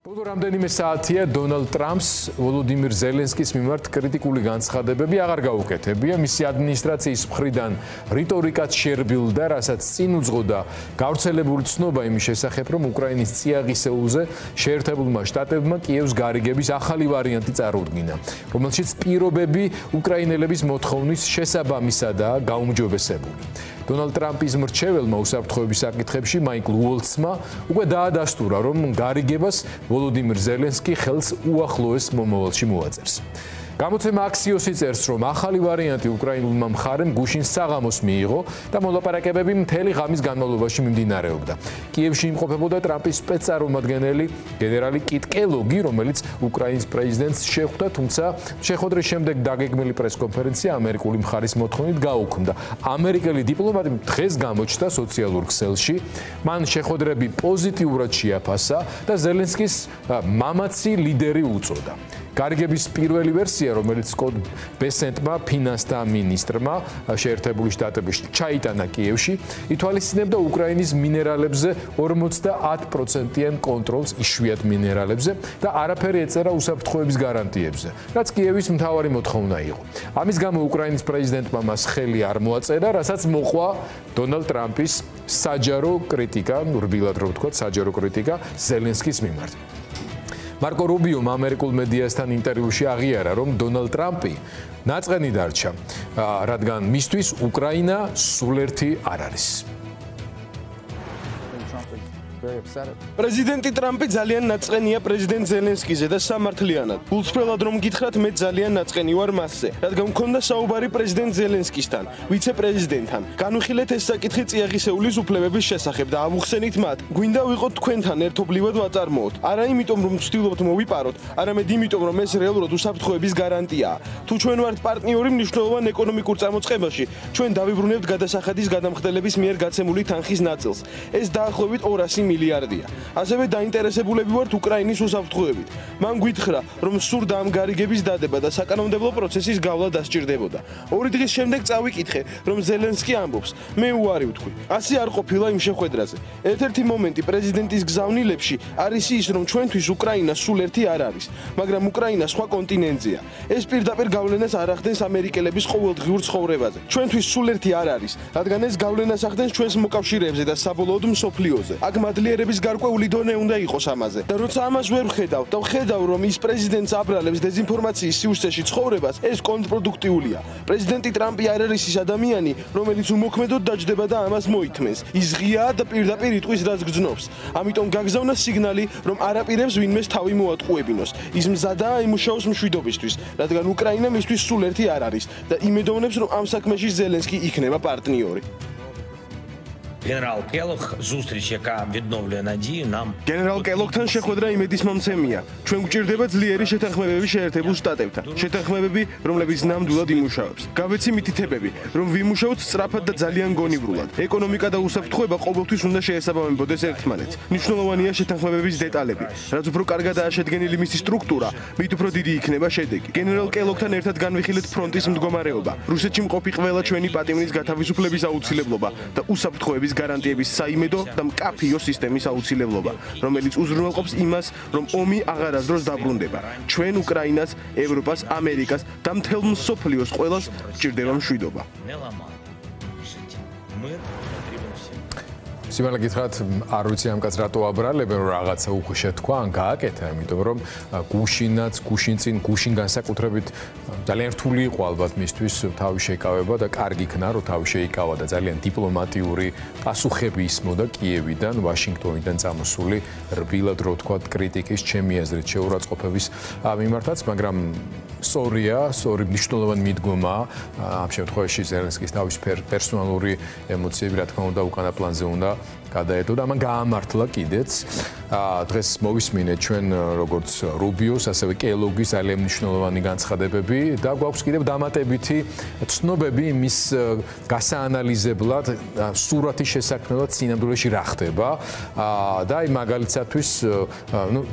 ბოლო რამდენიმე საათია დონალდ ტრამპს ვოლოდიმირ ზელენსკის მიმართ კრიტიკული განცხადებები აღარ გაუკეთებია. მისი ადმინისტრაციის მხრიდან რიტორიკაც შერბილდა, რასაც წინ უძღოდა გავრცელებული ცნობა იმის შესახებ, რომ უკრაინის წიაღისეულზე შეერთებულმა შტატებმა კიევს გარიგების ახალი ვარიანტი წარუდგინა, რომელშიც პირობები უკრაინელების მოთხოვნის შესაბამისადაა გაუმჯობესებული. დონალდ ტრამპის მრჩეველმა უსაფრთხოების საკითხებში მაიკლ უოლცმა უკვე დაადასტურა, რომ გარიგებას ვოლოდიმირ ზელენსკი ხელს უახლოეს მომავალში მოაწერს. გამოცემა აქსიოსი წერს, რომ ახალი ვარიანტი უკრაინულმა მხარემ გუშინ საღამოს მიიღო და მოლაპარაკებები მთელი ღამის განმავლობაში მიმდინარეობდა. კიევში იმყოფებოდა ტრამპის სპეცწარმომადგენელი გენერალი კიტ კელოგი, რომელიც უკრაინის პრეზიდენტს შეხვდა, თუმცა შეხვედრის შემდეგ დაგეგმილი პრესკონფერენცია ამერიკული მხარის მოთხოვნით გაუქმდა. ამერიკელი დიპლომატი დღეს გამოჩნდა სოციალურ ქსელში. მან შეხვედრები პოზიტიურად შეაფასა და ზელენსკის მამაცი ლიდერი უწოდა. გარიგების პირველი ვერსია, რომელიც სკოტ ბესენტმა, ფინანსთა მინისტრმა შეერთებული შტატების ჩაიტანა კიევში, ითვალისწინებდა უკრაინის მინერალებზე 50%-იან კონტროლს იშვიათ მინერალებზე და არაფერი ეწერა უსაფრთხოების გარანტიებზე, რაც კიევის მთავარი მოთხოვნა იყო. ამის გამო უკრაინის პრეზიდენტმა მას ხელი არ მოაწერა, რასაც მოყვა დონალდ ტრამპის საჯარო კრიტიკა, რბილად რო ვთქვათ, საჯარო კრიტიკა ზელენსკის მიმართ. მარკო რუბიომ ამერიკულ მედიასთან ინტერვიუში აღიარა, რომ დონალდ ტრამპი ნაწყენი დარჩა, რადგან მისთვის უკრაინა სულ ერთი არ არის. პრეზიდენტი ტრამპი ძალიან ნაწყენია პრეზიდენტ ზელენსკიზე და სამართლიანად. გულწრფელად რომ გითხრათ, მე ძალიან ნაწყენი ვარ მასზე, რადგან მქონდა საუბარი პრეზიდენტ ზელენსკისთან, ვიცე-პრეზიდენტთან. განვიხილეთ ეს საკითხი წიაღისეულის უფლებების შესახებ და ავუხსენით მათ. გვინდა ვიყოთ თქვენთან ერთობლივად ვაწარმოოთ. არა იმიტომ რომ ვცდილობთ მოვიპაროთ, არამედ იმიტომ რომ ეს რეალურად უსაფრთხოების გარანტიაა. თუ ჩვენ ვართ პარტნიორი მნიშვნელოვან ეკონომიკურ წარმოწყებაში, ჩვენ დავიბრუნებთ გადასახადის გადამხდელების მიერ გაცემული თანხის ნაწილს. ეს დაახლოებით 200 მილიარდია. ასევე დაინტერესებულები ვართ უკრაინის უსაფრთხოებით. მან გითხრა, რომ სურდა ამ გარიგების დადება და საკანონმდებლო პროცესის გავლა დასჭირდებოდა. 2 დღის შემდეგ წავიკითხე, რომ ზელენსკი ამბობს, მე უარი ვთქვი. ასე არ ყოფილა იმ შეხვედრაზე. ერთ-ერთი მომენტი პრეზიდენტის გზავნილებში არის ის, რომ ჩვენთვის უკრაინა სულ ერთი არ არის, მაგრამ უკრაინა სხვა კონტინენტია. ეს პირდაპირ გავლენას არ ახდენს ამერიკელების ყოველდღიურ ცხოვრებაზე. ჩვენთვის სულ ერთი არ არის, რადგან ეს გავლენას ახდენს ჩვენს მოკავშირეებზე და საბოლოოდ მსოფლიოზე. აქ მადლიერების გარკვეული დონე უნდა იყოს ამაზე. და როცა ამას ვერ ვხედავ და ვხედავ, რომ ის პრეზიდენტს აბრალებს დეზინფორმაციის სივრცეში ცხოვრებას, ეს კონტრპროდუქტიულია. პრეზიდენტი ტრამპი არ არის ის ადამიანი, რომელიც უმოქმედოდ დაჯდება და ამას მოითმენს. ის ღიაა და პირდაპირ იტყვის, რაც გრძნობს. ამიტომ გაგზავნა სიგნალი, რომ არაპირებს ვინმეს თავი მოატყუებინოს. ის მზადაა იმუშაოს მშვიდობისთვის, რადგან უკრაინა მისთვის სულ ერთი არ არის და იმედოვნებს, რომ ამ საქმეში ზელენსკი იქნება პარტნიორი. Генерал Келог ზუსტრიჩ, яка відновлює надію нам. გენერალ კელოგთან შეხვედრა იმედის მომცემია. ჩვენ გვჭირდება ძლიერი შეთანხმებები შეერთებულ შტატებთან. შეთანხმებები, რომლებიც ნამდვილად იმუშავებს. გავეცი მითითებები, რომ ვიმუშაოთ სწრაფად და ძალიან გონივრულად. ეკონომიკა და უსაფრთხოება ყოველთვის უნდა შეესაბამებოდეს ერთმანეთს. მნიშვნელოვანია შეთანხმებების დეტალები. რაც უფრო კარგადაა შედგენილი მისი სტრუქტურა, მით უფრო დიდი იქნება შედეგი. გენერალ კელოგთან ერთად განვიხილეთ ფრონტის მდგომარეობა. რუსეთში მყოფი ყველა ჩვენი პატიმრის გათავისუფლების აუცილებლობა და უსაფრთხოების გარანტიების საიმედო და მკაფიო სისტემის აუცილებლობა, რომელიც უზრუნველყოფს იმას, რომ ომი აღარასდროს დაბრუნდება. ჩვენ უკრაინას, ევროპას, ამერიკას და მთელ მსოფლიოს ყველას ჭირდება მშვიდობა. სიმართლე გითხრათ, არ ვიცი ამ კაცს რატო აბრალებენ, რომ რაღაცა უკვე შეთქვა, ან გააკეთა, იმიტომ რომ გუშინ წინ განსაკუთრებით ძალიან რთული იყო ალბათ მისთვის თავი შეიკავება და კარგი იქნა, რომ თავი შეიკავა და ძალიან დიპლომატიური პასუხები ისმოდა კიევიდან, ვაშინგტონიდან წამოსული რბილად რო ვთქვათ კრიტიკის, ჩემი აზრით შეურაცხყოფების მიმართაც, მაგრამ სწორი მნიშვნელოვანი მიდგომა ამ შემთხვევაში ზელენსკის თავის პერსონალური ემოციები, რა თქმა უნდა, უკანა პლანზე უნდა გადაედო და მან გაამართლა კიდეც. დღეს მოვისმინეთ ჩვენ როგორც რუბიოს, ასევე კელოგის ძალიან მნიშვნელოვანი განცხადებები და გვაქვს კიდევ დამატებითი ცნობები მის გასაანალიზებლად, სურათის შესაქმნელად სინამდვილეში რა ხდება და აი მაგალითად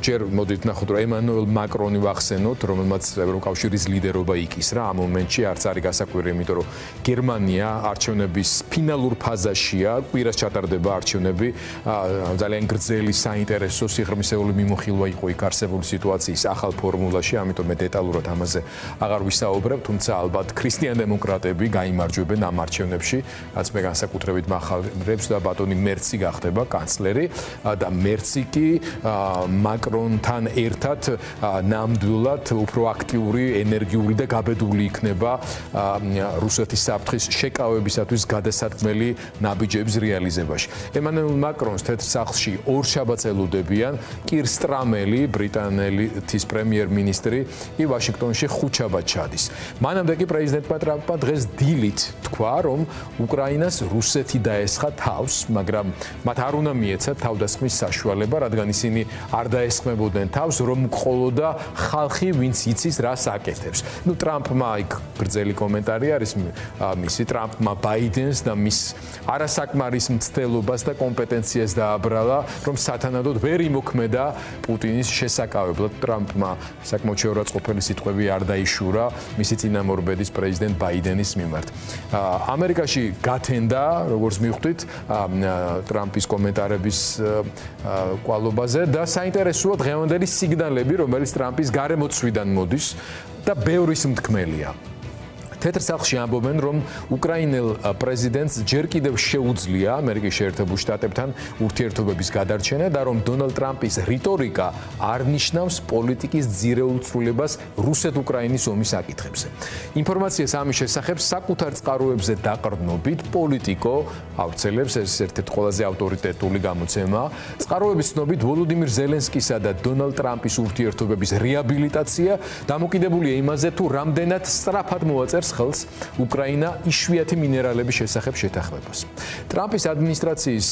ჯერ მოდით ნახოთ, რომ ემანუელ მაკრონი ვახსენოთ, რომელმაც ევროკავშირის ლიდერობა იკისრა ამ მომენტში, არც არის გასაკვირი, იმიტომ რომ გერმანია არჩევნების ფინალურ ფაზაშია, კვირას ჩატარდება არჩევნები მოვლენები ძალიან გრძელი საინტერესო სიღრმისეული მიმოხილვა იყო იქ არსებული სიტუაციის ახალ ფორმულაში, ამიტომ მე დეტალურად ამაზე აღარ ვისაუბრებ, თუმცა ალბათ ქრისტიან დემოკრატები გაიმარჯვებენ ამ არჩევნებში, რაც მე განსაკუთრებით მახარებს და ბატონი მერცი გახდება კანცლერი და მერცი კი მაკრონთან ერთად ნამდვილად უფრო აქტიური, ენერგიული და გაბედული იქნება რუსეთის საფრთხის შეკავებისათვის გადასადგმელი ნაბიჯების რეალიზებაში. ემანუელ მაკრონს თეთრ სახლში ორ შაბათს ელოდებიან, კირ სტრამელი, ბრიტანეთის პრემიერ-მინისტრი, კი ვაშინგტონში ხუთშაბათს ჩადის. მანამდე კი პრეზიდენტმა ტრამპმა დღეს დილით თქვა, რომ უკრაინას რუსეთი დაესხა თავს, მაგრამ მათ არ უნდა მიეცათ თავდასხმის საშუალება, რადგან ისინი არ დაესხმებოდნენ თავს, რომ ყოლოდა ხალხი, ვინც იცის რას აკეთებს. ნუ ტრამპმა იქ გრძელი კომენტარი არის მისი, ტრამპმა ბაიდენს და მის არასაკმარის მცდელობას და კომპეტენციას დააბრალა, რომ სათანადოდ ვერ იმოქმედა პუტინის შესაკავებლად. ტრამპმა საკმაოდ შეურაცხყოფელი სიტყვები არ დაიშურა მისი წინამორბედის პრეზიდენტ ბაიდენის მიმართ. ამერიკაში გათენდა, როგორც მივხვდით, ტრამპის კომენტარების კვალობაზე და საინტერესოა დღევანდელი სიგნალები, რომელიც ტრამპის გარემოცვიდან მოდის და ბევრის მთქმელია. თეთრ სახლში ამბობენ, რომ უკრაინელ პრეზიდენტს ჯერ კიდევ შეუძლია ამერიკის შეერთებულ შტატებთან ურთიერთობების გადარჩენა და რომ დონალდ ტრამპის რიტორიკა არ ნიშნავს პოლიტიკის ძირეულ ცვლილებას რუსეთ-უკრაინის ომის საკითხებზე. ინფორმაციას ამის შესახებ საკუთარ წყაროებზე დაყრდნობით პოლიტიკო ავრცელებს, ეს ერთ-ერთი ყველაზე ავტორიტეტული გამოცემა. წყაროების ცნობით ვოლოდიმირ ზელენსკისა და დონალდ ტრამპის ურთიერთობების რეაბილიტაცია დამოკიდებულია იმაზე, თუ რამდენად სწრაფად მოაწერს ხელს უკრაინა იშვიათი მინერალების შესახებ შეთანხმებას. ტრამპის ადმინისტრაციის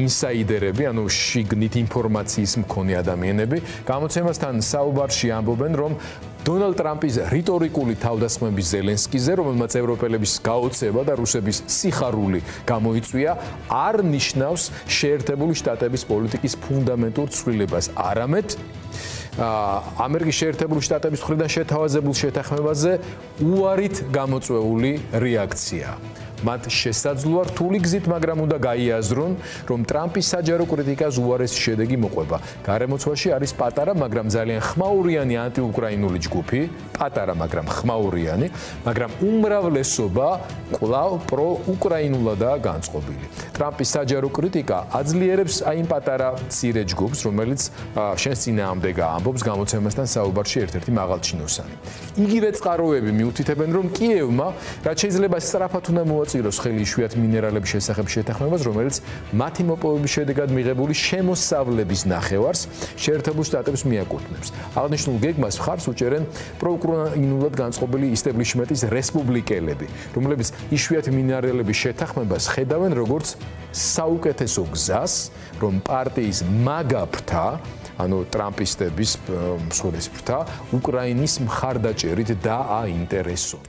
ინსაიდერები, ანუ შიგნით ინფორმაციის მქონე ადამიანები, გამოცემასთან საუბარში ამბობენ, რომ დონალდ ტრამპის რიტორიკული თავდასხმების ზელენსკიზე, რომელმაც ევროპელების გაოცება და რუსების სიხარული გამოიწვია, არ ნიშნავს შეერთებული შტატების პოლიტიკის ფუნდამენტურ ცვლილებას, არამედ ამერიკის შეერთებული შტატების მხრიდან შეთავაზებულ შეთანხმებაზე უარით გამოწვეული რეაქცია. მათ შესაძლოა რთული გზით, მაგრამ უნდა გაიაზრონ, რომ ტრამპის საჯარო კრიტიკას უარესი შედეგი მოყვება. გარემოცვაში არის პატარა, მაგრამ ძალიან ხმაურიანი ანტიუკრაინული ჯგუფი, პატარა, მაგრამ ხმაურიანი, მაგრამ უმრავლესობა კვლავ პროუკრაინულადაა განწყობილი. ტრამპის საჯარო კრიტიკა აძლიერებს აი იმ პატარა მცირე ჯგუფს, რომელიც შენს წინააღმდეგ ამბობს გამოცემასთან საუბარში ერთ-ერთი მაღალჩინოსანი. იგივე წყაროები მიუთითებენ, რომ კიევმა, რაც შეიძლება სწრაფად უნდა მოაწიროს ხელი იშვიათ მინერალების შესახებ შეთანხმებას, რომელიც მათი მოპოვების შედეგად მიღებული შემოსავლების ნახევარს შეერთებულ შტატებს მიაკუთვნებს. აღნიშნულ გეგმას მხარს უჭერენ პროუკრაინულად განწყობილი ისტებლიშმენტის რესპუბლიკელები, რომლებიც იშვიათ მინერალების შეთანხმებას ხედავენ როგორც საუკეთესო გზას, რომ პარტიის მაგა ფრთა, ანუ ტრამპისტების მსხვერპლთა უკრაინის მხარდაჭერით დააინტერესონ.